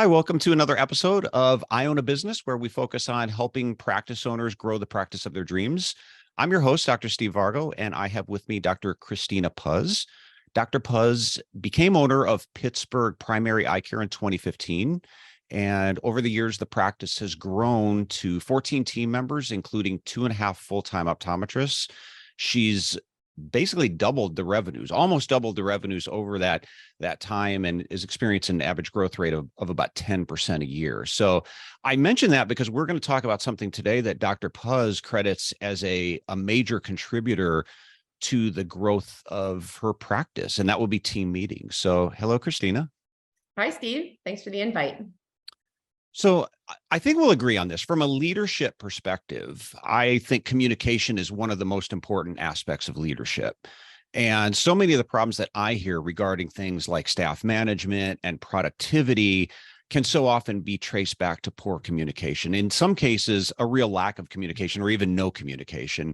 Hi, welcome to another episode of I Own a Business, where we focus on helping practice owners grow the practice of their dreams. I'm your host, Dr. Steve Vargo, and I have with me Dr. Kristina Pusz. Dr. Pusz became owner of Pittsburgh Primary Eye Care in 2015. And over the years, the practice has grown to 14 team members, including 2.5 full-time optometrists. She's basically doubled the revenues, almost doubled the revenues over that time, and is experiencing an average growth rate of about 10% a year. So I mention that because we're going to talk about something today that Dr. Pusz credits as a major contributor to the growth of her practice, and that will be team meetings. So hello, Kristina. Hi, Steve. Thanks for the invite. So I think we'll agree on this. From a leadership perspective, I think communication is one of the most important aspects of leadership. And so many of the problems that I hear regarding things like staff management and productivity can so often be traced back to poor communication. In some cases, a real lack of communication or even no communication.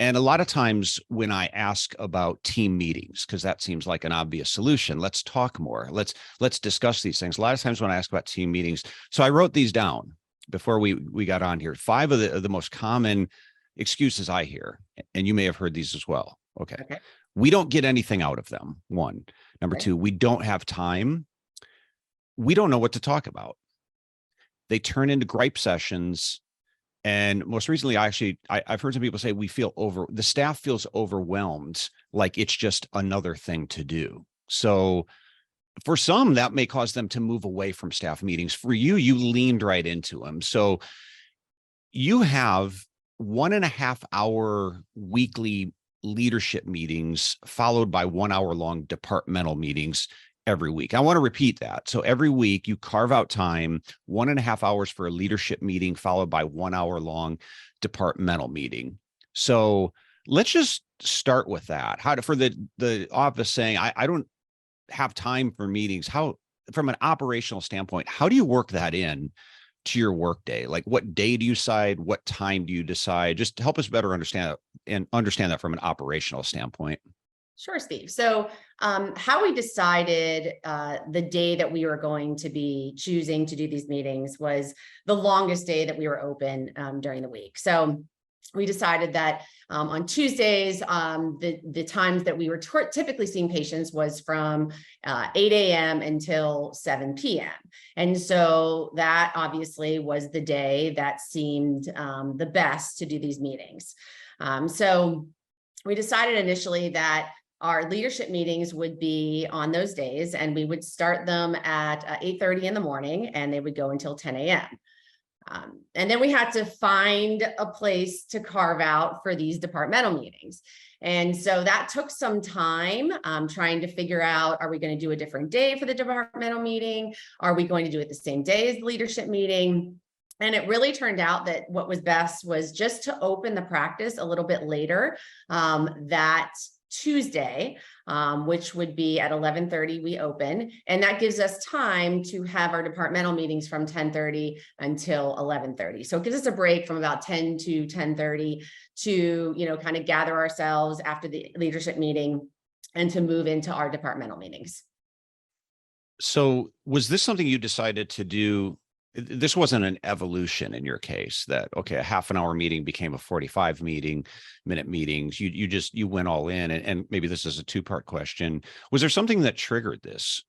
And a lot of times when I ask about team meetings, because that seems like an obvious solution, let's talk more, let's discuss these things. A lot of times when I ask about team meetings, so I wrote these down before we got on here. 5 of the most common excuses I hear, and you may have heard these as well. Okay. We don't get anything out of them, 1. Number 2, we don't have time. We don't know what to talk about. They turn into gripe sessions. And most recently, I've heard some people say the staff feels overwhelmed, like it's just another thing to do. So for some, that may cause them to move away from staff meetings. For you, you leaned right into them. So you have 1.5 hour weekly leadership meetings followed by 1 hour long departmental meetings every week. I want to repeat that. So every week you carve out time, 1.5 hours for a leadership meeting, followed by 1 hour long departmental meeting. So let's just start with that. For the office saying, I don't have time for meetings. From an operational standpoint, how do you work that in to your workday? Like, what day do you decide? What time do you decide? Just help us better understand that from an operational standpoint. Sure, Steve. So how we decided the day that we were going to be choosing to do these meetings was the longest day that we were open during the week. So we decided that on Tuesdays, the times that we were typically seeing patients was from 8 a.m. until 7 p.m. And so that obviously was the day that seemed the best to do these meetings. So we decided initially that our leadership meetings would be on those days, and we would start them at 8:30 in the morning, and they would go until 10 a.m. And then we had to find a place to carve out for these departmental meetings. And so that took some time trying to figure out, are we going to do a different day for the departmental meeting? Are we going to do it the same day as the leadership meeting? And it really turned out that what was best was just to open the practice a little bit later that Tuesday, which would be at 11:30 we open, and that gives us time to have our departmental meetings from 10:30 until 11:30. So it gives us a break from about 10 to 10:30 to, kind of gather ourselves after the leadership meeting and to move into our departmental meetings. So was this something you decided to do? This wasn't an evolution in your case that, okay, a half an hour meeting became a 45-minute meetings. You went all in, and maybe this is a 2-part question. Was there something that triggered this,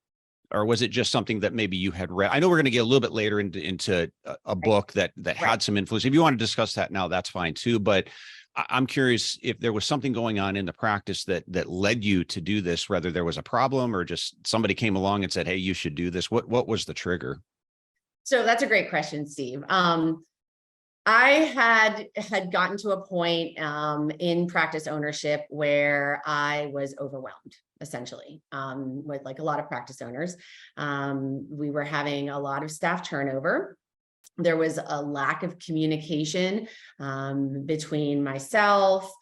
or was it just something that maybe you had read? I know we're going to get a little bit later into a book that had some influence. If you want to discuss that now, that's fine too. But I'm curious if there was something going on in the practice that led you to do this, whether there was a problem or just somebody came along and said, hey, you should do this. What was the trigger? So that's a great question, Steve. I had gotten to a point in practice ownership where I was overwhelmed, essentially, with like a lot of practice owners. We were having a lot of staff turnover. There was a lack of communication between myself,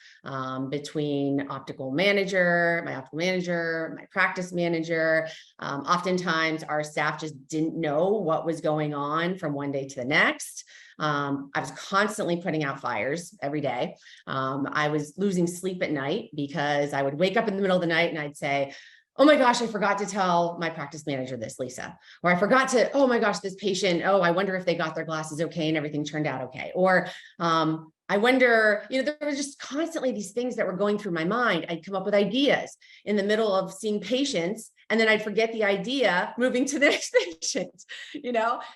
between my optical manager, my practice manager. Oftentimes our staff just didn't know what was going on from one day to the next. I was constantly putting out fires every day. I was losing sleep at night because I would wake up in the middle of the night and I'd say, oh my gosh, I forgot to tell my practice manager this, Lisa, or I forgot to, oh my gosh, this patient, oh, I wonder if they got their glasses okay and everything turned out okay. Or I wonder, there were just constantly these things that were going through my mind. I'd come up with ideas in the middle of seeing patients, and then I'd forget the idea moving to the next patient,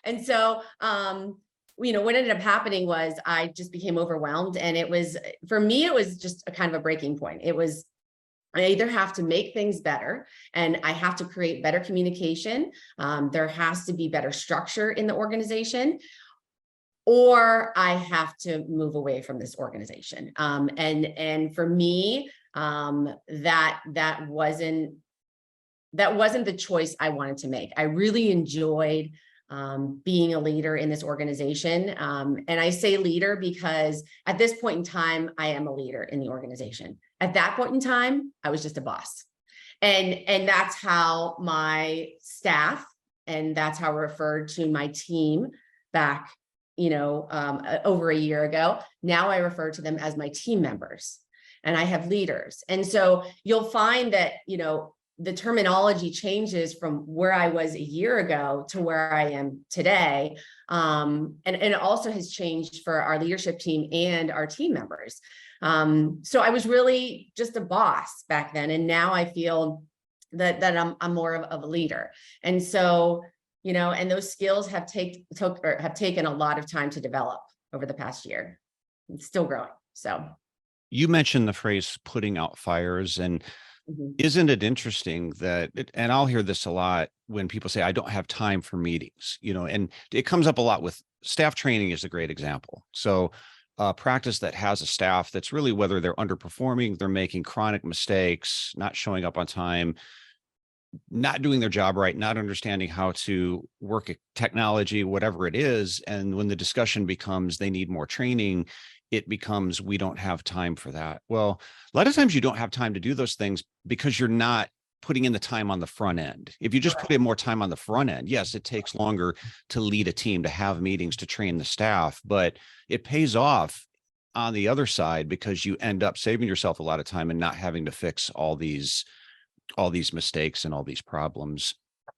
And so, what ended up happening was I just became overwhelmed. And for me, it was just a kind of a breaking point. I either have to make things better and I have to create better communication. There has to be better structure in the organization, or I have to move away from this organization. And for me, that wasn't the choice I wanted to make. I really enjoyed being a leader in this organization. And I say leader because at this point in time, I am a leader in the organization. At that point in time, I was just a boss. And that's how my staff, and that's how I referred to my team back, over a year ago. Now I refer to them as my team members, and I have leaders. And so you'll find that, the terminology changes from where I was a year ago to where I am today. And it also has changed for our leadership team and our team members. So I was really just a boss back then. And now I feel that I'm more of a leader. And so, and those skills have taken a lot of time to develop over the past year. It's still growing. So You mentioned the phrase putting out fires, and isn't it interesting that, and I'll hear this a lot when people say, I don't have time for meetings, and it comes up a lot with staff training is a great example. So a practice that has a staff that's really, whether they're underperforming, they're making chronic mistakes, not showing up on time, not doing their job right, not understanding how to work a technology, whatever it is. And when the discussion becomes they need more training, it becomes, we don't have time for that. Well, a lot of times you don't have time to do those things because you're not putting in the time on the front end. If you just put in more time on the front end, yes, it takes longer to lead a team, to have meetings, to train the staff, but it pays off on the other side because you end up saving yourself a lot of time and not having to fix all these mistakes and all these problems.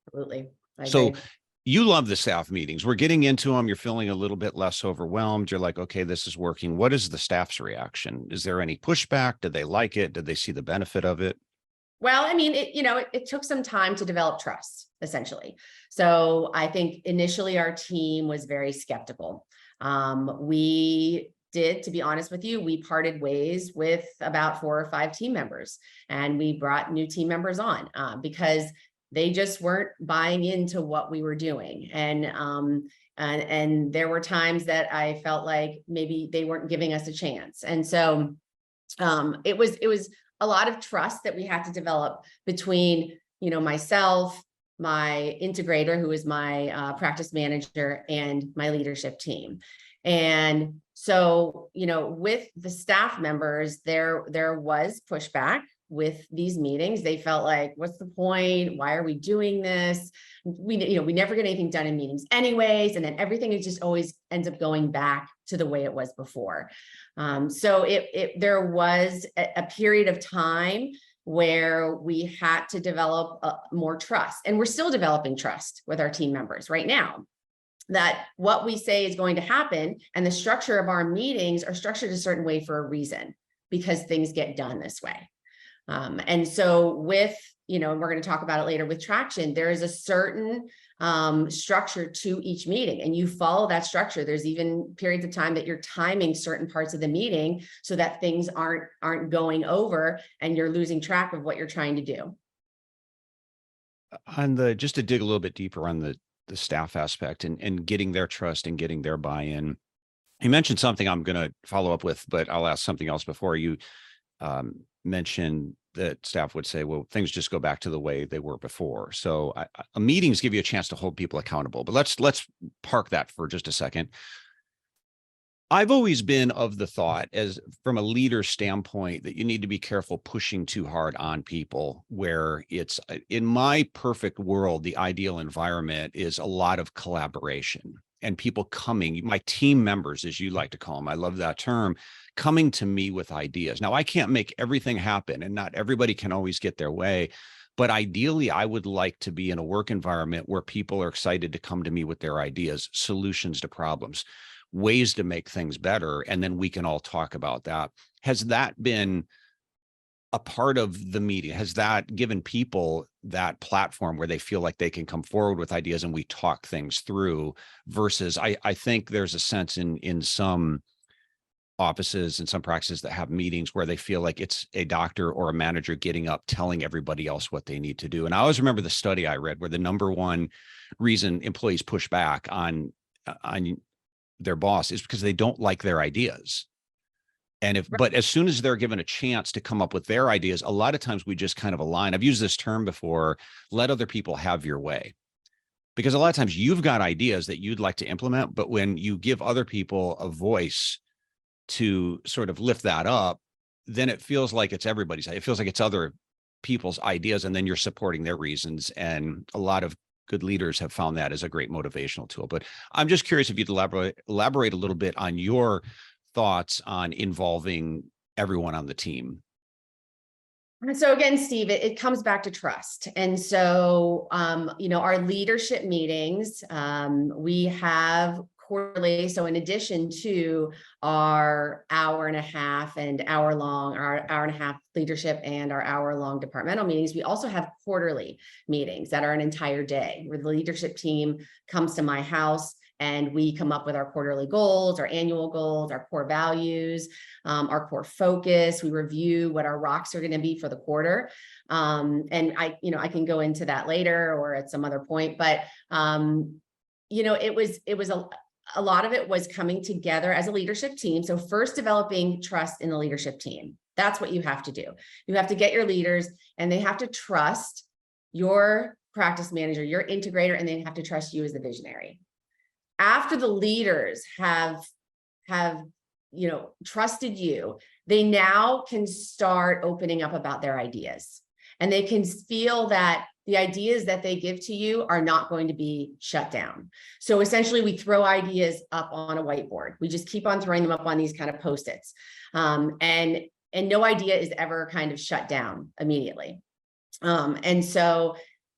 Absolutely. I So agree. you love the staff meetings. We're getting into them. You're feeling a little bit less overwhelmed. You're like, okay, this is working. What is the staff's reaction? Is there any pushback? Did they like it? Did they see the benefit of it? Well, I mean, it took some time to develop trust, essentially. So I think initially our team was very skeptical. We did, to be honest with you, we parted ways with about 4 or 5 team members, and we brought new team members on because they just weren't buying into what we were doing. And there were times that I felt like maybe they weren't giving us a chance. And so it was a lot of trust that we had to develop between, myself, my integrator, who is my practice manager, and my leadership team. And so, with the staff members, there was pushback with these meetings. They felt like, what's the point? Why are we doing this? We never get anything done in meetings anyways. And then everything is just always ends up going back to the way it was before. So there was a period of time where we had to develop more trust, and we're still developing trust with our team members right now, that what we say is going to happen and the structure of our meetings are structured a certain way for a reason, because things get done this way. And so with, and we're going to talk about it later with traction, there is a certain structure to each meeting, and you follow that structure. There's even periods of time that you're timing certain parts of the meeting so that things aren't going over and you're losing track of what you're trying to do. Just to dig a little bit deeper on the staff aspect and getting their trust and getting their buy-in, you mentioned something I'm going to follow up with, but I'll ask something else before you mentioned that staff would say, well, things just go back to the way they were before. So meetings give you a chance to hold people accountable, but let's park that for just a second. I've always been of the thought, as from a leader standpoint, that you need to be careful pushing too hard on people, where it's, in my perfect world, the ideal environment is a lot of collaboration and people coming, my team members, as you like to call them, I love that term, coming to me with ideas. Now, I can't make everything happen, and not everybody can always get their way, But ideally, I would like to be in a work environment where people are excited to come to me with their ideas, solutions to problems, ways to make things better. And then we can all talk about that. Has that been a part of the media? Has that given people that platform where they feel like they can come forward with ideas and we talk things through, versus I think there's a sense in some offices and some practices that have meetings where they feel like it's a doctor or a manager getting up telling everybody else what they need to do. And I always remember the study I read where the number one reason employees push back on their boss is because they don't like their ideas. And but as soon as they're given a chance to come up with their ideas, a lot of times we just kind of align. I've used this term before: let other people have your way. Because a lot of times you've got ideas that you'd like to implement, but when you give other people a voice to sort of lift that up, then it feels like it's everybody's. It feels like it's other people's ideas, and then you're supporting their reasons. And a lot of good leaders have found that as a great motivational tool. But I'm just curious if you'd elaborate a little bit on your thoughts on involving everyone on the team. So again, Steve, it comes back to trust. And so, our leadership meetings, we have quarterly. So in addition to our hour and a half and hour long, our hour and a half leadership and our hour long departmental meetings, we also have quarterly meetings that are an entire day where the leadership team comes to my house and we come up with our quarterly goals, our annual goals, our core values, our core focus. We review what our rocks are going to be for the quarter. And I can go into that later or at some other point, but it was a lot of it was coming together as a leadership team. So first, developing trust in the leadership team. That's what you have to do. You have to get your leaders, and they have to trust your practice manager, your integrator, and they have to trust you as the visionary. After the leaders have trusted you, they now can start opening up about their ideas, and they can feel that the ideas that they give to you are not going to be shut down. So essentially, we throw ideas up on a whiteboard. We just keep on throwing them up on these kind of Post-its, and no idea is ever kind of shut down immediately. And so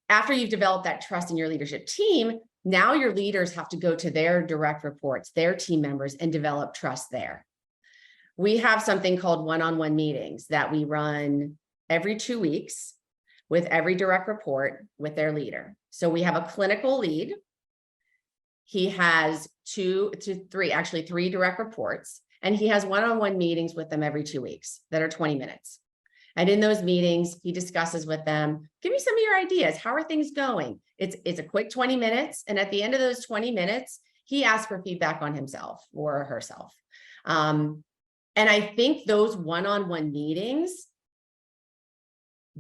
after you've developed that trust in your leadership team, now your leaders have to go to their direct reports, their team members, and develop trust there. We have something called one-on-one meetings that we run every 2 weeks with every direct report with their leader. So we have a clinical lead. He has three direct reports, and he has one-on-one meetings with them every 2 weeks that are 20 minutes. And in those meetings, he discusses with them, give me some of your ideas. How are things going? It's a quick 20 minutes. And at the end of those 20 minutes, he asks for feedback on himself or herself. And I think those one-on-one meetings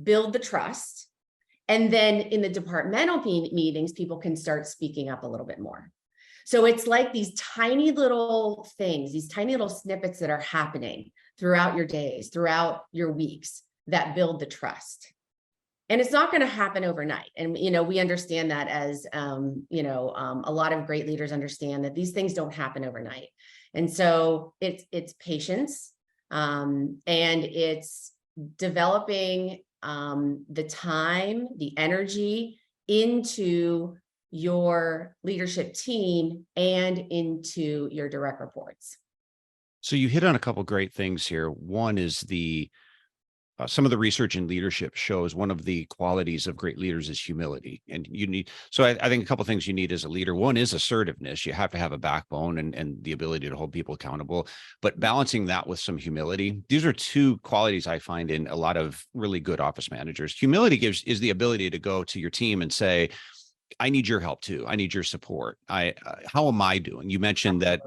build the trust. And then in the departmental meetings, people can start speaking up a little bit more. So it's like these tiny little things, these tiny little snippets that are happening throughout your days, throughout your weeks, that build the trust. And it's not going to happen overnight. And, we understand that as, a lot of great leaders understand that these things don't happen overnight. And so it's patience, and it's developing the time, the energy into your leadership team and into your direct reports. So you hit on a couple of great things here. One is some of the research in leadership shows one of the qualities of great leaders is humility. And I think a couple of things you need as a leader. One is assertiveness. You have to have a backbone and the ability to hold people accountable, but balancing that with some humility. These are two qualities I find in a lot of really good office managers. Humility is the ability to go to your team and say, I need your help too. I need your support. How am I doing? You mentioned that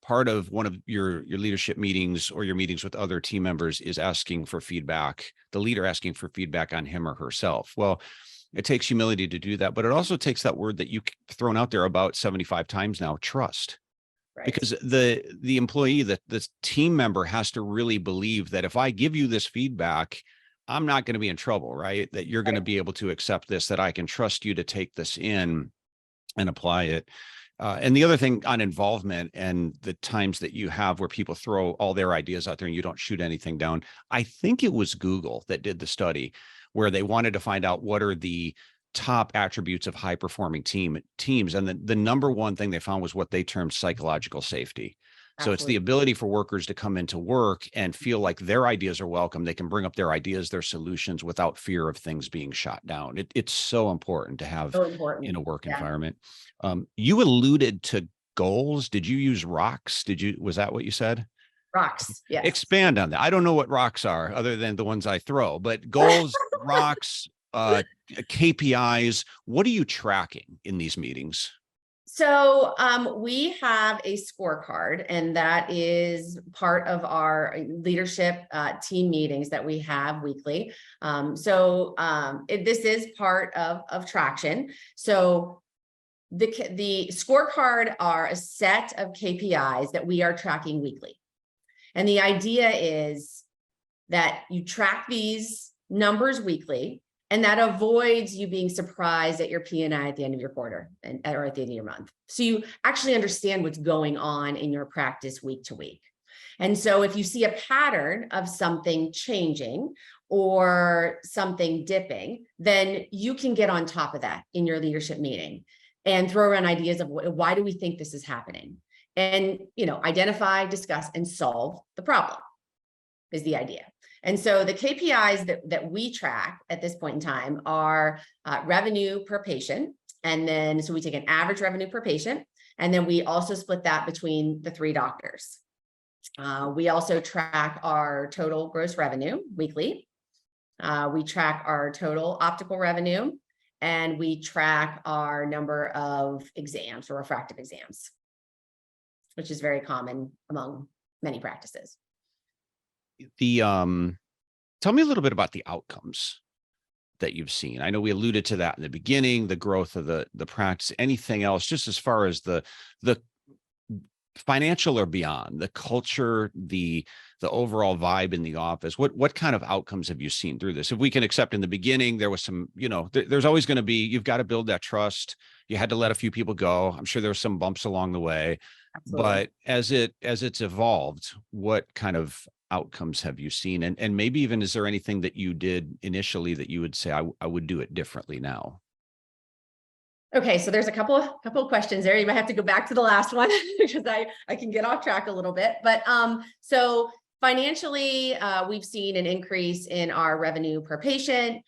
part of one of your leadership meetings or your meetings with other team members is asking for feedback, the leader asking for feedback on him or herself. Well, it takes humility to do that, but it also takes that word that you've thrown out there about 75 times now, trust. Right. Because the employee, the team member has to really believe that if I give you this feedback, I'm not going to be in trouble, right? That you're going to be able to accept this, that I can trust you to take this in and apply it. And the other thing on involvement and the times that you have where people throw all their ideas out there and you don't shoot anything down. I think it was Google that did the study where they wanted to find out what are the top attributes of high performing teams. And the number one thing they found was what they termed psychological safety. So it's the Absolutely. ability for workers to come into work and feel like their ideas are welcome. They can bring up their ideas, their solutions without fear of things being shot down. It's so important to have So in important. a work Yeah. environment. You alluded to goals. Did you use rocks? Was that what you said? Rocks. Yes. Expand on that. I don't know what rocks are other than the ones I throw, but goals, rocks, KPIs. What are you tracking in these meetings? So we have a scorecard, and that is part of our leadership team meetings that we have weekly. This is part of traction. So the scorecard are a set of KPIs that we are tracking weekly. And the idea is that you track these numbers weekly, and that avoids you being surprised at your P&I at the end of your quarter or at the end of your month. So you actually understand what's going on in your practice week to week. And so if you see a pattern of something changing or something dipping, then you can get on top of that in your leadership meeting and throw around ideas of why do we think this is happening? And, identify, discuss, and solve the problem is the idea. And so the KPIs that we track at this point in time are revenue per patient. And then, so we take an average revenue per patient, and then we also split that between the 3 doctors. We also track our total gross revenue weekly. We track our total optical revenue, and we track our number of exams or refractive exams, which is very common among many practices. Tell me a little bit about the outcomes that you've seen. I know we alluded to that in the beginning, the growth of the practice. Anything else, just as far as the financial or beyond, the culture, the overall vibe in the office? What kind of outcomes have you seen through this? If we can accept in the beginning, there was some, there's always going to be, you've got to build that trust. You had to let a few people go. I'm sure there were some bumps along the way. Absolutely. But as it's evolved, what kind of outcomes have you seen? And maybe even, is there anything that you did initially that you would say, I would do it differently now? Okay, so there's a couple of questions there. You might have to go back to the last one because I can get off track a little bit. But so financially, we've seen an increase in our revenue per patient.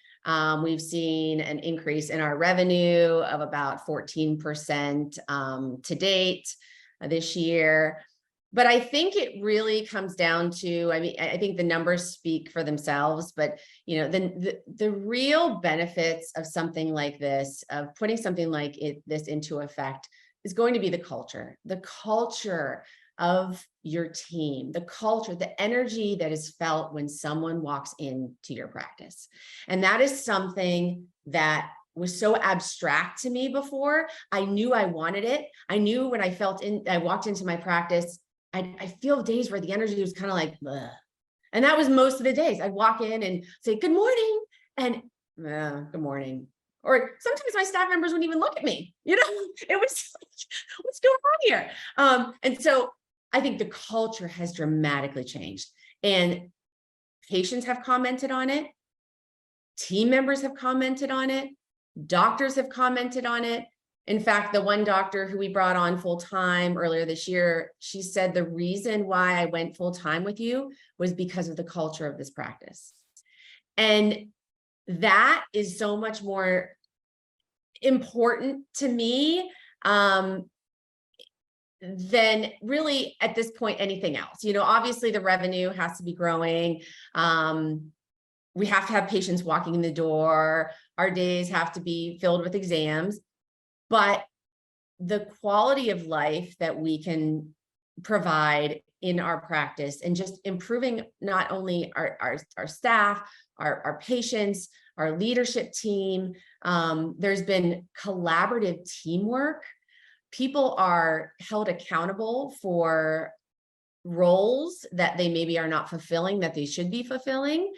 We've seen an increase in our revenue of about 14% to date this year. But I think it really comes down to, I think the numbers speak for themselves, but the real benefits of something like this, of putting something like this into effect, is going to be the culture of your team, the energy that is felt when someone walks into your practice. And that is something that was so abstract to me before. I knew I wanted it. I knew when I walked into my practice, I feel days where the energy was kind of like, ugh. And that was most of the days. I'd walk in and say, good morning, and good morning. Or sometimes my staff members wouldn't even look at me. It was like, what's going on here? And so I think the culture has dramatically changed, and patients have commented on it. Team members have commented on it. Doctors have commented on it. In fact, the one doctor who we brought on full-time earlier this year, she said, the reason why I went full-time with you was because of the culture of this practice. And that is so much more important to me than really at this point anything else. Obviously the revenue has to be growing. We have to have patients walking in the door. Our days have to be filled with exams. But the quality of life that we can provide in our practice, and just improving not only our staff, our patients, our leadership team. There's been collaborative teamwork. People are held accountable for roles that they maybe are not fulfilling that they should be fulfilling.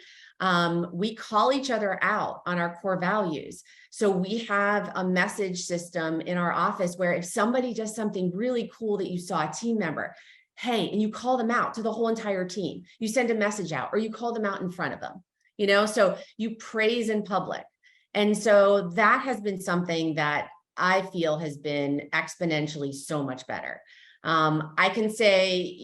We call each other out on our core values. So we have a message system in our office where if somebody does something really cool that you saw, a team member, hey, and you call them out to the whole entire team, you send a message out or you call them out in front of them, so you praise in public. And so that has been something that I feel has been exponentially so much better. I can say,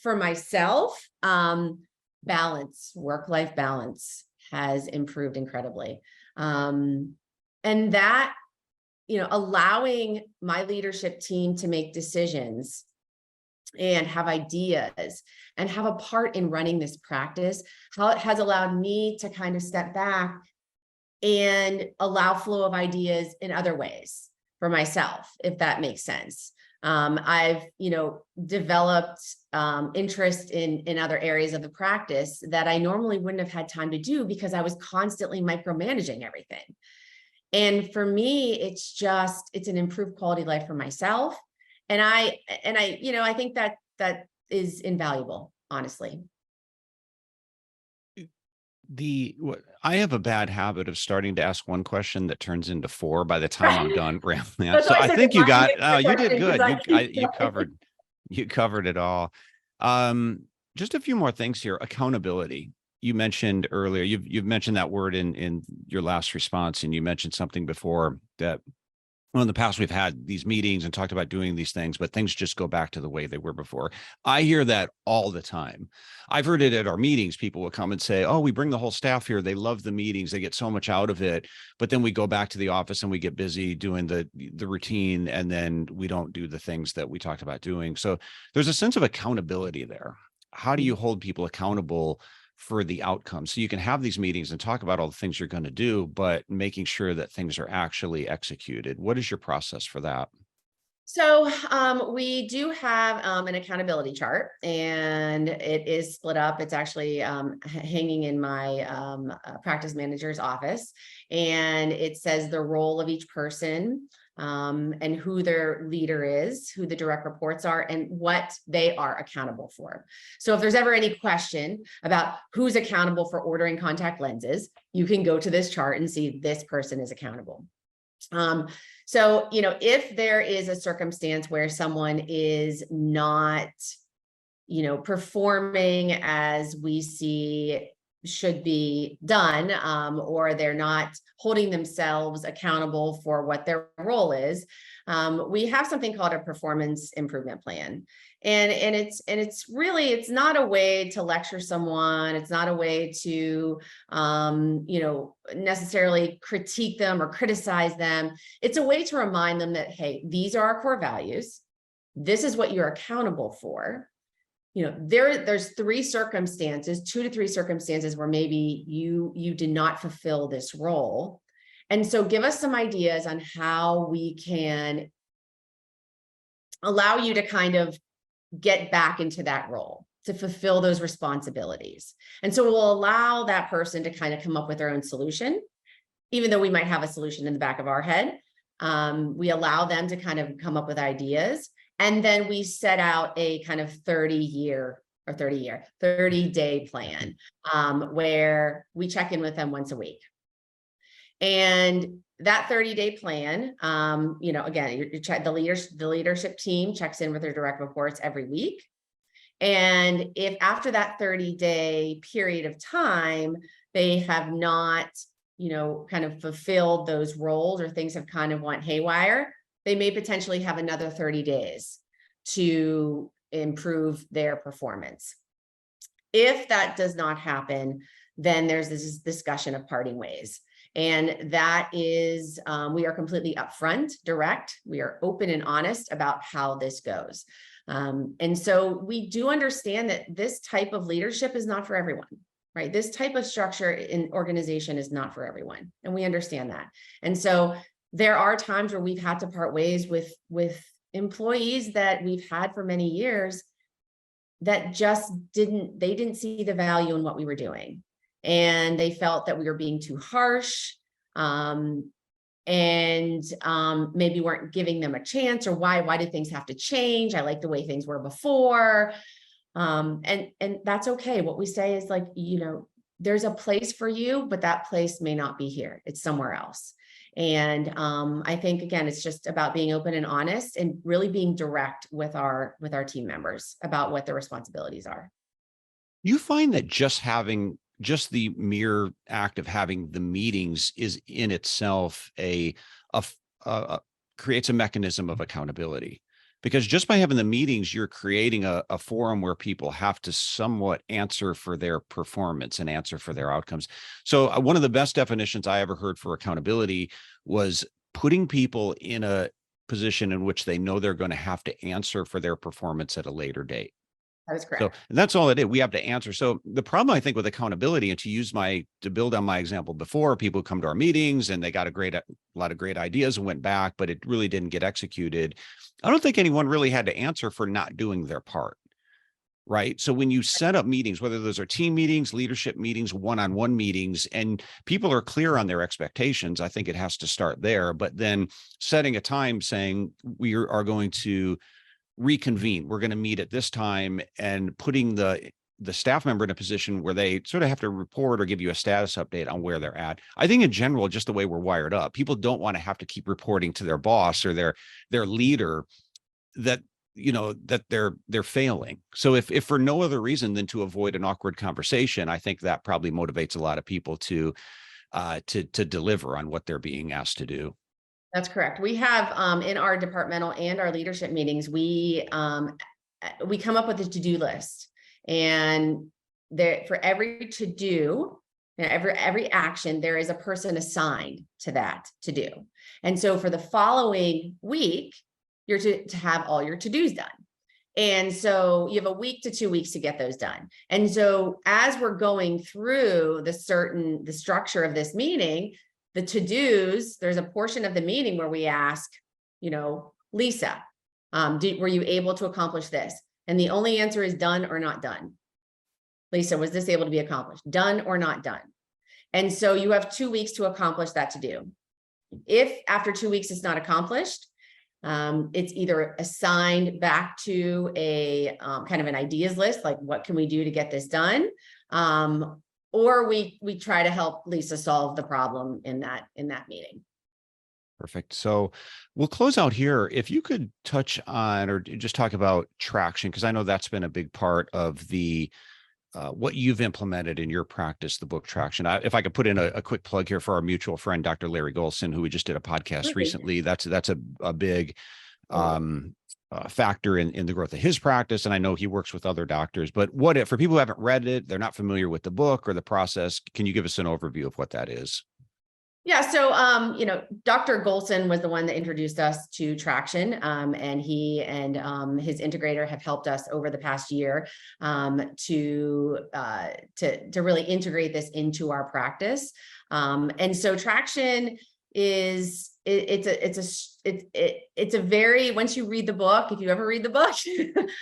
for myself, balance, work-life balance has improved incredibly. And that, allowing my leadership team to make decisions and have ideas and have a part in running this practice, how it has allowed me to kind of step back and allow flow of ideas in other ways for myself, if that makes sense. I've, developed interest in other areas of the practice that I normally wouldn't have had time to do because I was constantly micromanaging everything. And for me, it's an improved quality of life for myself. And I think that is invaluable, honestly. I have a bad habit of starting to ask one question that turns into four by the time I'm done rambling. So I think you did good. You covered it all. Just a few more things here. Accountability. You mentioned earlier, you've mentioned that word in your last response, and you mentioned something before that, well, in the past, we've had these meetings and talked about doing these things, but things just go back to the way they were before. I hear that all the time. I've heard it at our meetings. People will come and say, oh, we bring the whole staff here. They love the meetings. They get so much out of it. But then we go back to the office and we get busy doing the routine, and then we don't do the things that we talked about doing. So there's a sense of accountability there. How do you hold people accountable for the outcome? So you can have these meetings and talk about all the things you're going to do, but making sure that things are actually executed. What is your process for that? So we do have an accountability chart, and it is split up. It's actually hanging in my practice manager's office, and it says the role of each person, and who their leader is, who the direct reports are, and what they are accountable for. So if there's ever any question about who's accountable for ordering contact lenses, you can go to this chart and see this person is accountable. So, if there is a circumstance where someone is not, performing as we see should be done, or they're not holding themselves accountable for what their role is, we have something called a performance improvement plan. And it's really, it's not a way to lecture someone. It's not a way to, necessarily critique them or criticize them. It's a way to remind them that, hey, these are our core values. This is what you're accountable for. There's 2 to 3 circumstances where maybe you did not fulfill this role. And so give us some ideas on how we can allow you to kind of get back into that role, to fulfill those responsibilities. And so we'll allow that person to kind of come up with their own solution, even though we might have a solution in the back of our head. We allow them to kind of come up with ideas. And then we set out a kind of 30-day plan, where we check in with them once a week. And that 30-day plan, again, the leadership team checks in with their direct reports every week. And if after that 30-day period of time, they have not, kind of fulfilled those roles, or things have kind of went haywire, they may potentially have another 30 days to improve their performance. If that does not happen, then there's this discussion of parting ways. And that is, we are completely upfront, direct. We are open and honest about how this goes. And so we do understand that this type of leadership is not for everyone, right? This type of structure in organization is not for everyone. And we understand that. And so there are times where we've had to part ways with employees that we've had for many years that just didn't see the value in what we were doing. And they felt that we were being too harsh, and maybe weren't giving them a chance, or why did things have to change? I like the way things were before. And that's okay. What we say is like, there's a place for you, but that place may not be here. It's somewhere else. And I think, again, it's just about being open and honest and really being direct with our team members about what their responsibilities are. You find that just the mere act of having the meetings is in itself creates a mechanism of accountability, because just by having the meetings, you're creating a forum where people have to somewhat answer for their performance and answer for their outcomes. So one of the best definitions I ever heard for accountability was putting people in a position in which they know they're going to have to answer for their performance at a later date. That is So correct. that's all it is. We have to answer. So the problem, I think, with accountability, and to build on my example before, people come to our meetings and they got a lot of great ideas and went back, but it really didn't get executed. I don't think anyone really had to answer for not doing their part. Right. So when you set up meetings, whether those are team meetings, leadership meetings, one-on-one meetings, and people are clear on their expectations, I think it has to start there. But then setting a time saying we are going to reconvene. We're going to meet at this time, and putting the staff member in a position where they sort of have to report or give you a status update on where they're at. I think in general, just the way we're wired up, people don't want to have to keep reporting to their boss or their leader that they're failing. So if for no other reason than to avoid an awkward conversation, I think that probably motivates a lot of people to deliver on what they're being asked to do. That's correct. We have in our departmental and our leadership meetings, we come up with a to-do list, and there for every to-do, every action, there is a person assigned to that to do. And so for the following week, you're to have all your to-dos done. And so you have a week to 2 weeks to get those done. And so as we're going through the structure of this meeting, the to-dos, there's a portion of the meeting where we ask, Lisa, were you able to accomplish this? And the only answer is done or not done. Lisa, was this able to be accomplished? Done or not done? And so you have 2 weeks to accomplish that to do. If after 2 weeks it's not accomplished, it's either assigned back to a kind of an ideas list, like what can we do to get this done? Or we try to help Lisa solve the problem in that meeting. Perfect. So we'll close out here. If you could touch on or just talk about traction, because I know that's been a big part of the what you've implemented in your practice, the book Traction. If I could put in a quick plug here for our mutual friend, Dr. Larry Golson, who we just did a podcast recently. That's a big factor in the growth of his practice. And I know he works with other doctors, but for people who haven't read it, they're not familiar with the book or the process, can you give us an overview of what that is? Yeah. So, Dr. Golson was the one that introduced us to Traction, and he and his integrator have helped us over the past year to really integrate this into our practice. And so Traction is it's a very, once you read the book, if you ever read the book,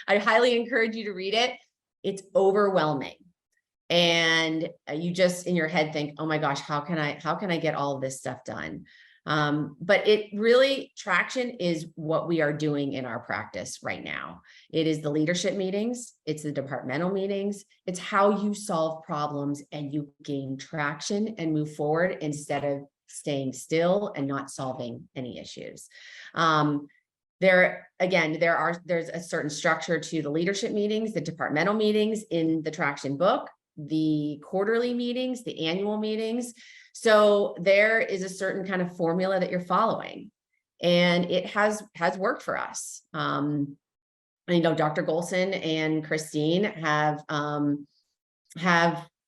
I highly encourage you to read it. It's overwhelming. And you just in your head think, oh my gosh, how can I get all of this stuff done? But it really, Traction is what we are doing in our practice right now. It is the leadership meetings. It's the departmental meetings. It's how you solve problems and you gain traction and move forward instead of staying still and not solving any issues. There's a certain structure to the leadership meetings, the departmental meetings in the Traction book, the quarterly meetings, the annual meetings. So there is a certain kind of formula that you're following, and it has worked for us. Dr. Golson and Christine have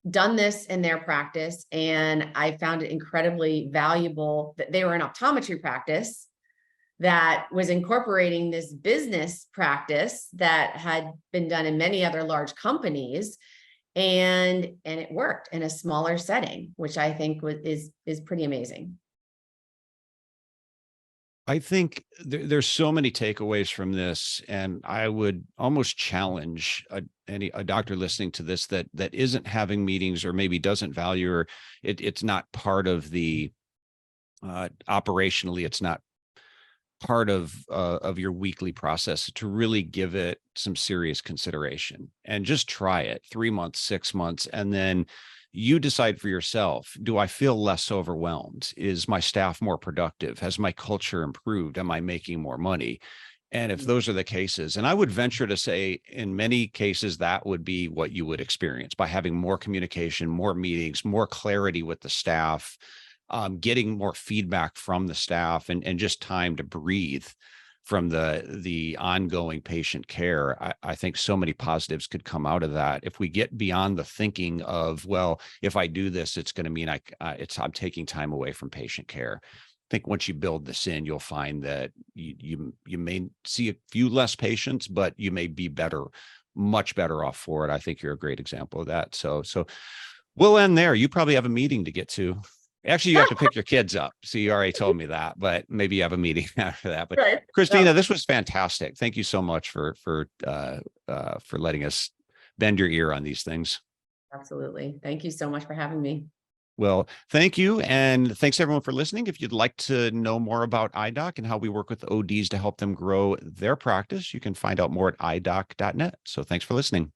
done this in their practice, and I found it incredibly valuable that they were an optometry practice that was incorporating this business practice that had been done in many other large companies. And it worked in a smaller setting, which I think is pretty amazing. I think there's so many takeaways from this, and I would almost challenge a doctor listening to this that isn't having meetings or maybe doesn't value, or it's not part of the operationally, it's not part of your weekly process, to really give it some serious consideration and just try it 3 months, 6 months, and then You decide for yourself, do I feel less overwhelmed? Is my staff more productive? Has my culture improved? Am I making more money? And if those are the cases, and I would venture to say in many cases, that would be what you would experience by having more communication, more meetings, more clarity with the staff, getting more feedback from the staff, and just time to breathe from the ongoing patient care. I think so many positives could come out of that if we get beyond the thinking of, well, if I do this, it's going to mean I'm taking time away from patient care. I think once you build this in, you'll find that you may see a few less patients, but you may be much better off for it. I think you're a great example of that. So we'll end there. You probably have a meeting to get to. Actually, you have to pick your kids up. So you already told me that, but maybe you have a meeting after that. But Right. Kristina, this was fantastic. Thank you so much for letting us bend your ear on these things. Absolutely. Thank you so much for having me. Well, thank you. And thanks everyone for listening. If you'd like to know more about iDoc and how we work with ODs to help them grow their practice, you can find out more at idoc.net. So thanks for listening.